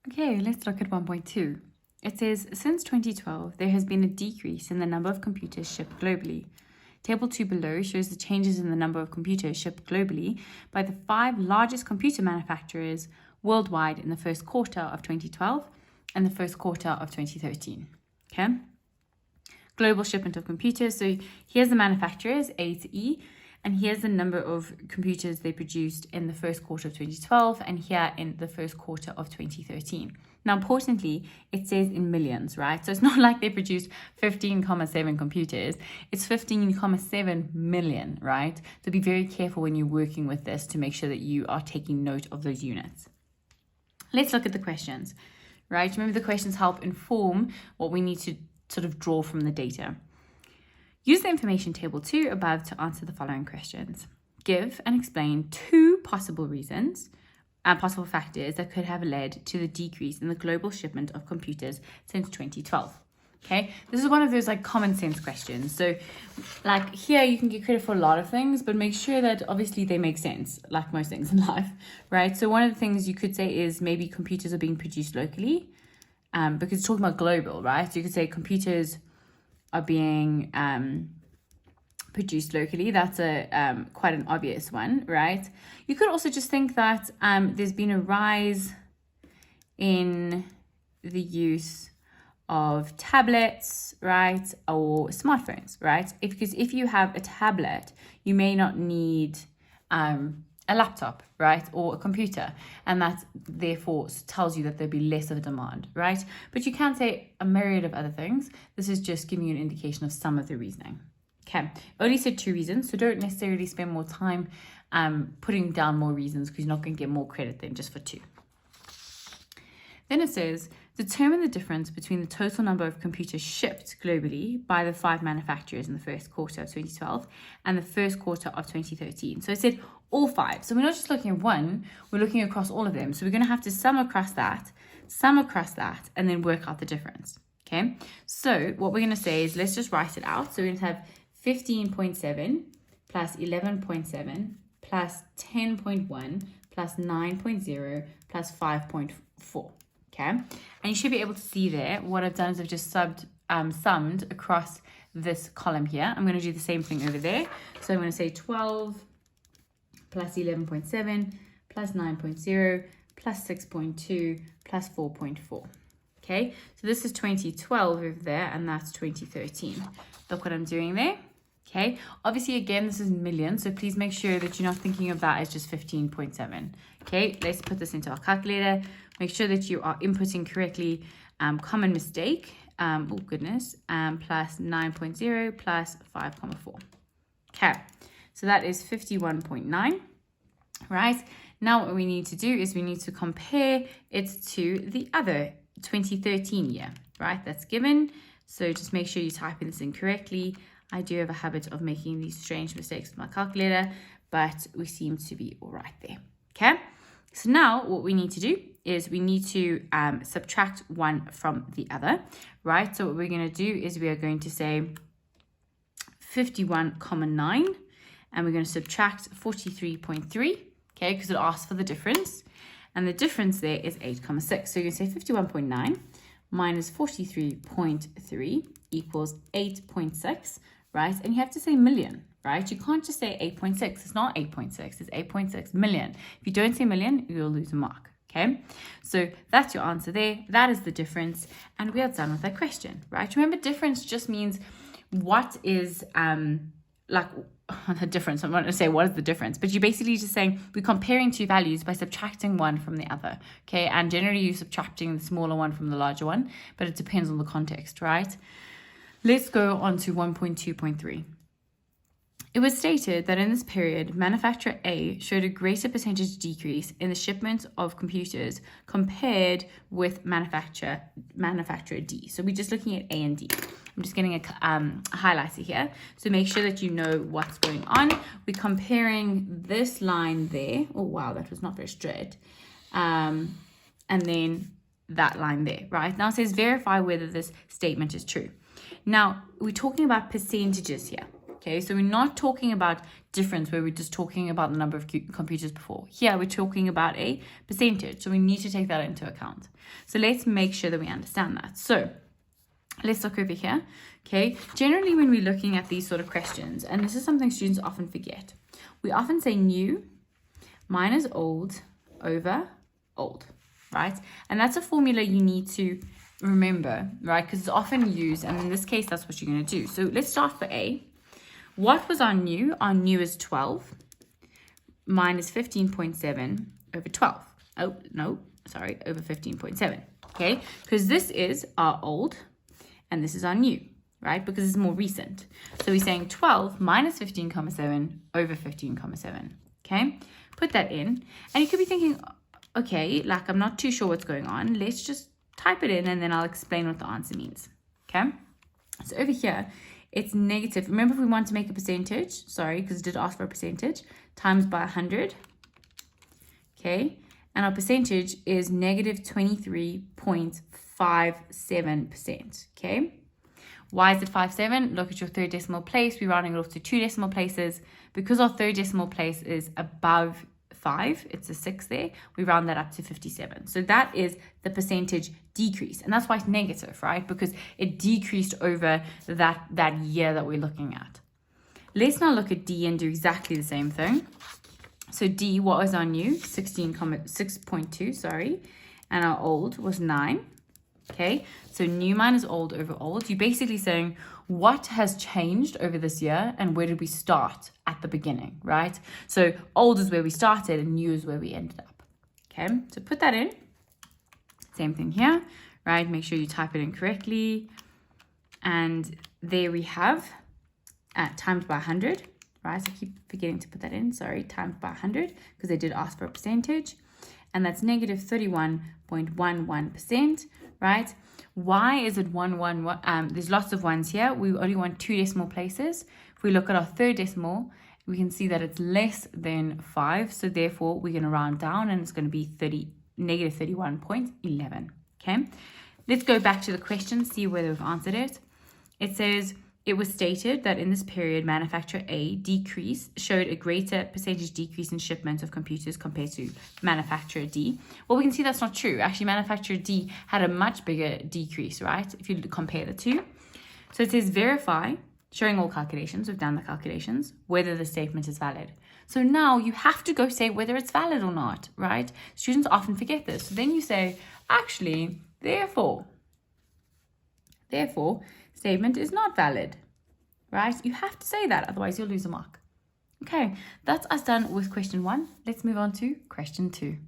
Okay, let's look at 1.2. It says, since 2012, there has been a decrease in the number of computers shipped globally. Table 2 below shows the changes in the number of computers shipped globally by the 5 largest computer manufacturers worldwide in the first quarter of 2012 and the first quarter of 2013. Okay? Global shipment of computers. So here's the manufacturers, A to E, and here's the number of computers they produced in the first quarter of 2012 and here in the first quarter of 2013. Now, importantly, it says in millions, right? So it's not like they produced 15,7 computers. It's 15,7 million, right? So be very careful when you're working with this to make sure that you are taking note of those units. Let's look at the questions, right? Remember, the questions help inform what we need to sort of draw from the data. Use the information table 2 above to answer the following questions. Give and explain 2 possible reasons and possible factors that could have led to the decrease in the global shipment of computers since 2012. Okay, this is one of those like common sense questions. So like here you can get credit for a lot of things, but make sure that obviously they make sense, like most things in life, right? So one of the things you could say is maybe computers are being produced locally, because it's talking about global, right? So you could say computers are being produced locally. That's a quite an obvious one, right? You could also just think that there's been a rise in the use of tablets, right, or smartphones, right? Because if you have a tablet, you may not need a laptop, right, or a computer, and that therefore tells you that there'll be less of a demand, right? But you can say a myriad of other things. This is just giving you an indication of some of the reasoning. Okay, only said 2 reasons, so don't necessarily spend more time putting down more reasons because you're not going to get more credit than just for 2. Then it says, determine the difference between the total number of computers shipped globally by the 5 manufacturers in the first quarter of 2012 and the first quarter of 2013. So it said all 5. So we're not just looking at one, we're looking across all of them. So we're going to have to sum across that, and then work out the difference. Okay, so what we're going to say is, let's just write it out. So we're going to have 15.7 plus 11.7 plus 10.1 plus 9.0 plus 5.4. Okay, and you should be able to see there what I've done is I've just summed across this column here. I'm going to do the same thing over there. So I'm going to say 12 plus 11.7 plus 9.0 plus 6.2 plus 4.4. Okay, so this is 2012 over there, and that's 2013. Look what I'm doing there. Okay, obviously, again, this is millions, so please make sure that you're not thinking of that as just 15.7. Okay, let's put this into our calculator. Make sure that you are inputting correctly. Common mistake, plus 9.0 plus 5.4. Okay, so that is 51.9, right? Now what we need to do is we need to compare it to the other 2013 year, right? That's given. So just make sure you type this in correctly. I do have a habit of making these strange mistakes with my calculator, but we seem to be all right there. Okay, so now what we need to do is we need to subtract one from the other, right? So what we're going to do is we are going to say 51.9, and we're going to subtract 43.3, okay, because it asks for the difference. And the difference there is 8.6. So you're going to say 51.9 minus 43.3 equals 8.6, right? And you have to say million, right? You can't just say 8.6. It's not 8.6. It's 8.6 million. If you don't say million, you'll lose a mark, okay? So that's your answer there. That is the difference. And we are done with that question, right? Remember, difference just means what is the difference. I'm not going to say what is the difference, but you're basically just saying we're comparing 2 values by subtracting one from the other, okay? And generally you're subtracting the smaller one from the larger one, but it depends on the context, right? Let's go on to 1.2.3. It was stated that in this period, manufacturer A showed a greater percentage decrease in the shipment of computers compared with manufacturer D. So we're just looking at A and D. I'm just getting a highlighter here. So make sure that you know what's going on. We're comparing this line there. Oh, wow, that was not very straight. And then that line there, right? Now it says verify whether this statement is true. Now, we're talking about percentages here. Okay, so we're not talking about difference where we're just talking about the number of computers before. Here, we're talking about a percentage, so we need to take that into account. So let's make sure that we understand that. So let's look over here. Okay, generally when we're looking at these sort of questions, and this is something students often forget, we often say new minus old over old, right? And that's a formula you need to remember, right? Because it's often used, and in this case, that's what you're going to do. So let's start for A. What was our new? Our new is 12 minus 15.7 over 12. Oh, no, sorry, over 15.7, okay? Because this is our old, and this is our new, right? Because it's more recent. So we're saying 12 minus 15.7 over 15.7, okay? Put that in, and you could be thinking, okay, like I'm not too sure what's going on. Let's just type it in, and then I'll explain what the answer means, okay? So over here, it's negative. Remember, if we want to make a percentage, sorry, because it did ask for a percentage, times by 100, okay? And our percentage is negative 23.57%, okay? Why is it 57? Look at your third decimal place. We're rounding it off to 2 decimal places. Because our third decimal place is above 5, it's a 6 there, we round that up to 57. So that is the percentage decrease, and that's why it's negative, right? Because it decreased over that year that we're looking at. Let's now look at D and do exactly the same thing. So D, what was our new? 6.2, sorry, and our old was 9. Okay, so new minus old over old. You're basically saying what has changed over this year and where did we start at the beginning, right? So old is where we started and new is where we ended up. Okay, so put that in. Same thing here, right? Make sure you type it in correctly. And there we have times by 100, right? So I keep forgetting to put that in, sorry, times by 100 because they did ask for a percentage. And that's negative 31.11%, right? Why is it 111? There's lots of ones here. We only want 2 decimal places. If we look at our third decimal, we can see that it's less than 5. So therefore, we're going to round down and it's going to be negative 31.11. Okay, let's go back to the question, see whether we've answered it. It says, it was stated that in this period, manufacturer A showed a greater percentage decrease in shipments of computers compared to manufacturer D. Well, we can see that's not true. Actually, manufacturer D had a much bigger decrease, right? If you compare the two. So it says verify, showing all calculations, we've done the calculations, whether the statement is valid. So now you have to go say whether it's valid or not, right? Students often forget this. So then you say, actually, therefore, statement is not valid, right? You have to say that, otherwise you'll lose a mark. Okay, that's us done with question 1. Let's move on to question 2.